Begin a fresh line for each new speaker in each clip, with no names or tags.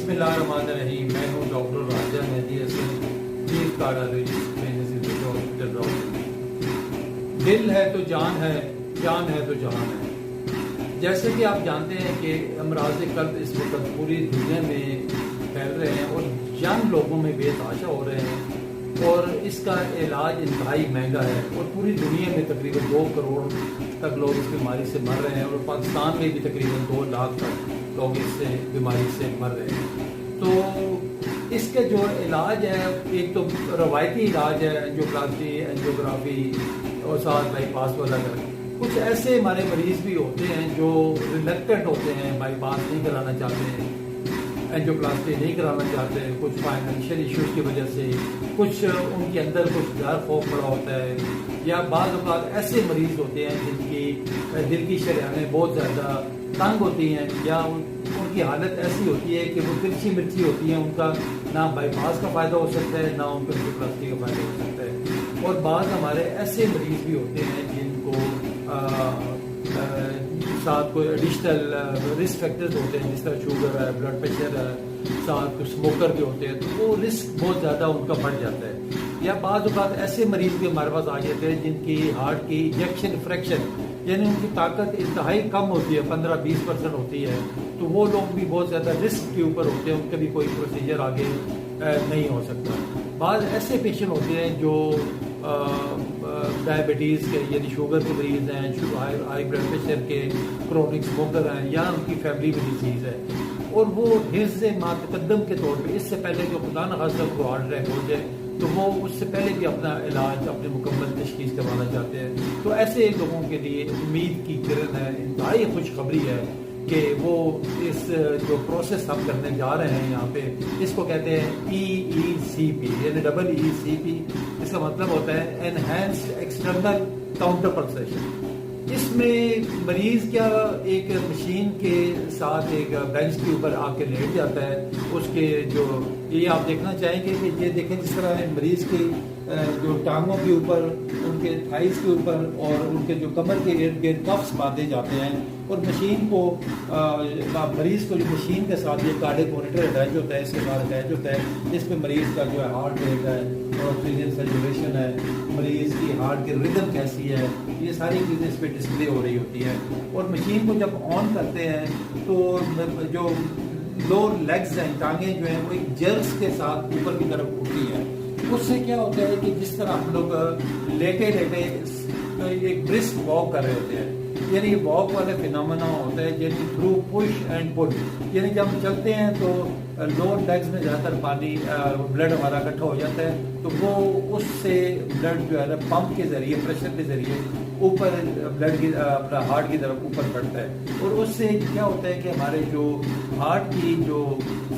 बिस्मिल्लाहिर्रहमानिर्रहीम। मैं हूँ doctor Raja Mehdi Hasan, chief cardiologist hospital राउत। दिल है तो जान है तो जहान है। जैसे कि आप जानते हैं कि अमराज कल्ब इस वक्त पूरी दुनिया में फैल रहे हैं और यंग लोगों में बेतहाशा हो रहे हैं और इसका इलाज इंतहाई महंगा है और पूरी दुनिया में तकरीबन 2 करोड़ तक लोग इस बीमारी से मर रहे हैं और पाकिस्तान में भी तकरीबन 2 लाख तक लोग इस बीमारी से मर रहे हैं। तो इसका जो इलाज है, एक तो रवायती इलाज है एंजियोप्लास्टी, एंजियोग्राफी और साथ बाईपास वाला कर। कुछ ऐसे हमारे मरीज भी होते हैं जो रिलेक्टेंट होते हैं, बाईपास नहीं कराना चाहते हैं, एंजियोप्लास्टी नहीं कराना चाहते हैं, कुछ फाइनेंशियल इश्यूज की वजह से, कुछ उनके अंदर कुछ डर खौफ पड़ा होता है, या बाद औक़ात ऐसे मरीज होते हैं जिनकी दिल की शरीयानें बहुत ज़्यादा तंग होती हैं या उनकी हालत ऐसी होती है कि वो तिरछी मिर्ची होती हैं, उनका ना बाईपास का फ़ायदा हो सकता है ना उनको एंजियोप्लास्टी का फ़ायदा हो सकता है। और बाद हमारे ऐसे मरीज भी होते हैं जिनको साथ कोई एडिशनल रिस्क फैक्टर्स होते हैं, जिस तरह शुगर है, ब्लड प्रेशर है, साथ कुछ स्मोकर भी होते हैं, तो वो रिस्क बहुत ज़्यादा उनका बढ़ जाता है। या बाद ऐसे मरीज भी हमारे पास आ जाते हैं जिनकी हार्ट की इजेक्शन फ्रैक्शन यानी उनकी ताकत इंतहाई कम होती है, 15-20% होती है, तो वो लोग भी बहुत ज़्यादा रिस्क के ऊपर होते हैं, उनका भी कोई प्रोसीजर आगे नहीं हो सकता। बाद ऐसे पेशेंट होते हैं जो डायबिटीज़ के यानी शुगर के मरीज़ हैं, हाई ब्लड प्रेशर के, क्रोनिक स्मोकर हैं, या उनकी फैमिली में डिजीज़ है और वो हिस्से मातकदम के तौर पे इससे पहले कि खुदा न खास्ता को हार्ट अटैक हो जाए तो वो उससे पहले भी अपना इलाज अपने मुकम्मल तशखीस करवाना चाहते हैं। तो ऐसे लोगों के लिए उम्मीद की किरण है, इंतहाई खुशखबरी है कि वो इस जो प्रोसेस हम करने जा रहे हैं यहाँ पे, इसको कहते हैं EECP यानी EECP। इसका मतलब होता है एनहेंस्ड एक्सटर्नल काउंटर पल्सेशन। इसमें मरीज क्या एक मशीन के साथ एक बेंच के ऊपर आके लेट जाता है, उसके जो ये आप देखना चाहेंगे कि ये देखें जिस तरह मरीज के जो टांगों के ऊपर, उनके थाइस के ऊपर और उनके जो कमर के इर्द गिर्द कफ्स बांधे जाते हैं और मशीन को मरीज को जो मशीन के साथ ये कार्डियक मॉनिटर अटैच होता है, इसके साथ अटैच होता है, इस पर मरीज का जो है हार्ट रेट है और ऑक्सीजन सैचुरेशन है, मरीज की हार्ट की रिदम कैसी है, ये सारी चीज़ें इस पर डिस्प्ले हो रही होती है। और मशीन को जब ऑन करते हैं तो जो लोअर लेग्स हैं, टांगें जो हैं वो एक जर्क्स के साथ ऊपर की तरफ उठती है। उससे क्या होता है कि जिस तरह हम लोग लेटे लेटे एक ब्रिस्क वॉक कर रहे होते हैं, यानी वॉक वाले फिनोमेना होता है यानी थ्रू पुश एंड पुल, यानी जब हम चलते हैं तो लोअर लेग्स में ज़्यादातर पानी ब्लड हमारा इकट्ठा हो जाता है, तो वो उससे ब्लड जो है ना पंप के ज़रिए, प्रेशर के ज़रिए ऊपर ब्लड की अपना हार्ट की तरफ ऊपर बढ़ता है और उससे क्या होता है कि हमारे जो हार्ट की जो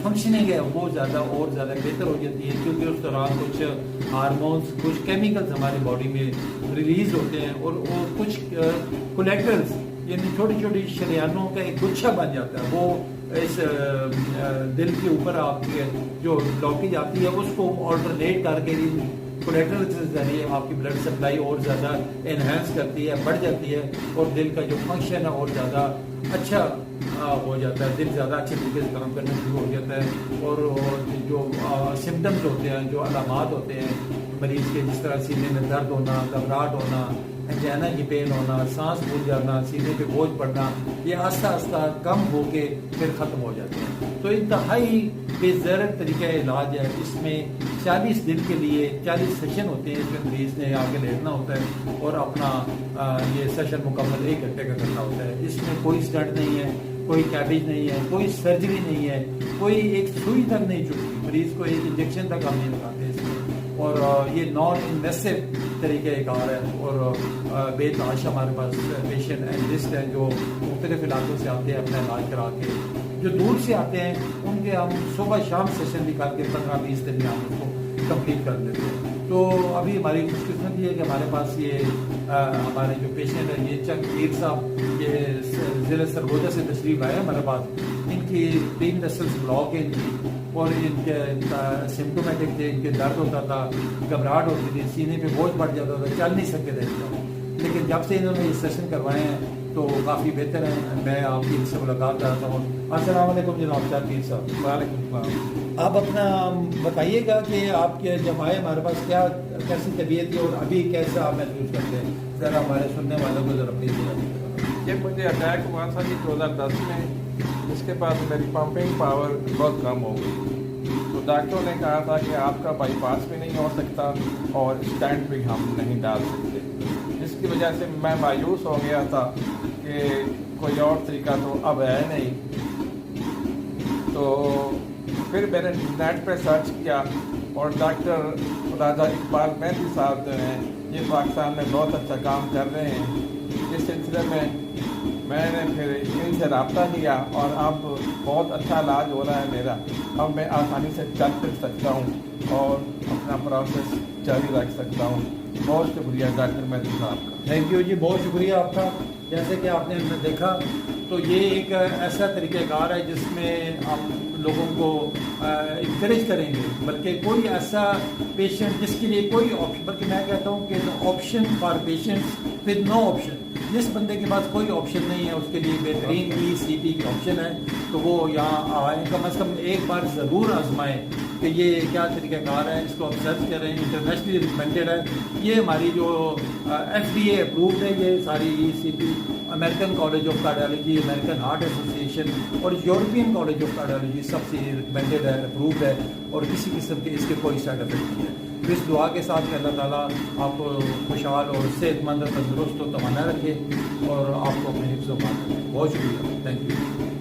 फंक्शनिंग है वो ज़्यादा और ज़्यादा बेहतर हो जाती है, क्योंकि उस दौरान कुछ हार्मोन्स, कुछ केमिकल्स हमारी बॉडी में रिलीज होते हैं और कुछ कोलेट्रल्स यानी छोटी छोटी शरियानों का एक गुच्छा बन जाता है, वो इस दिल के ऊपर आपकी जो ब्लॉकेज आती है उसको ऑल्टरनेट करके कोलेट्रल के जरिए आपकी ब्लड सप्लाई और ज़्यादा एनहेंस करती है, बढ़ जाती है और दिल का जो फंक्शन है और ज़्यादा अच्छा हो जाता है, दिल ज़्यादा अच्छे तरीके से काम करना शुरू हो जाता है। और जो सिम्टम्स होते हैं, जो अलामात होते हैं मरीज़ के, जिस तरह सीने में दर्द होना, घबराहट होना, एंजाइना की पेन होना, सांस फूल जाना, सीने पे बोझ पड़ना, ये आस्ता आस्ता कम होके फिर ख़त्म हो जाते हैं। तो इंतहाई बेज़रर तरीका इलाज है। इसमें 40 दिन के लिए 40 सेशन होते हैं, इसमें मरीज़ ने आगे लेटना होता है और अपना ये सेशन मुकम्मल 1 घंटे का करना होता है। इसमें कोई स्टंट नहीं है, कोई कैबेज नहीं है, कोई सर्जरी नहीं है, कोई एक सुई तक नहीं चुकती, मरीज़ को एक इंजेक्शन तक हम नहीं लगाते इसमें। और ये नॉन इन्वेसिव तरीके कार है और बेतहाशा हमारे पास पेशेंट एंड लिस्ट है जो मुख्तलिफ इलाकों से आते हैं अपना इलाज करा के। जो दूर से आते हैं उनके हम सुबह शाम सेशन निकाल के 15-20 दिन में हम उसको कंप्लीट कर देते हैं। तो अभी हमारी खुशकिस्मती है कि हमारे पास ये हमारे जो पेशेंट है, ये चक मीर साहब, ये ज़िले सरगोजा से तशरीफ आए हमारे पास। इनकी 3 नसल्स ब्लॉक है इनकी और इनके सिम्टोमेटिक थे, इनके दर्द होता था, घबराहट होती थी, सीने पे बोझ बढ़ जाता था, चल नहीं सकते थे। लेकिन जब से इन्होंने ये सेशन करवाए हैं تو کافی بہتر ہیں. میں آپ کی سے ملاقات کراتا ہوں. السلام علیکم جناب شاہد صاحب.
وعلیکم السلام.
آپ اپنا بتائیے گا کہ آپ کے جب آئے ہمارے پاس کیا کیسی طبیعت تھی اور ابھی کیسا آپ محسوس کرتے ہیں؟ ذرا ہمارے سننے والوں کو ذرا پلیز.
یہ مجھے اٹیک ہوا تھا جی 2010 میں. اس کے بعد میری پمپنگ پاور بہت کم ہو گئی. تو ڈاکٹروں نے کہا تھا کہ آپ کا بائی پاس بھی نہیں ہو سکتا اور اسٹینٹ بھی ہم نہیں ڈال سکتے. جس کی وجہ سے میں مایوس ہو گیا تھا کہ کوئی اور طریقہ تو اب ہے نہیں. تو پھر میں نے نیٹ پہ سرچ کیا اور ڈاکٹر راجہ اقبال مہندی صاحب جو ہیں یہ پاکستان میں بہت اچھا کام کر رہے ہیں. اس سلسلے میں نے پھر ان سے رابطہ کیا اور اب بہت اچھا علاج ہو رہا ہے میرا. اب میں آسانی سے چل پھر سکتا ہوں اور اپنا پروسیس جاری رکھ سکتا ہوں. بہت شکریہ ڈاکٹر مہندی صاحب کا.
تھینک یو جی, بہت شکریہ آپ کا. جیسے کہ آپ نے دیکھا تو یہ ایک ایسا طریقہ کار ہے جس میں آپ لوگوں کو انکریج کریں گے, بلکہ کوئی ایسا پیشنٹ جس کے لیے کوئی آپشن, بلکہ میں کہتا ہوں کہ option for patients with no option. جس بندے کے پاس کوئی آپشن نہیں ہے اس کے لیے بہترین ECP کی آپشن ہے, تو وہ یہاں آئیں, کم از کم ایک بار ضرور آزمائیں کہ یہ کیا طریقہ کار ہے. اس کو آپ سرچ کریں, انٹرنیشنلی ریکمینڈیڈ ہے. یہ ہماری جو FDA اپرووڈ ہے یہ ساری ECP. American college of cardiology, American heart association اور یورپین کالج آف کارڈیالوجی سب سے ریکمینڈیڈ ہے, اپرووڈ ہے, اور کسی قسم کے اس کے کوئی سائڈ افیکٹ نہیں ہے. اس دعا کے ساتھ کہ اللہ تعالیٰ آپ کو خوشحال اور صحت مند, تندرست و توانا رکھے اور آپ کو اپنے حفظ و مان رکھے. بہت شکریہ. Thank you.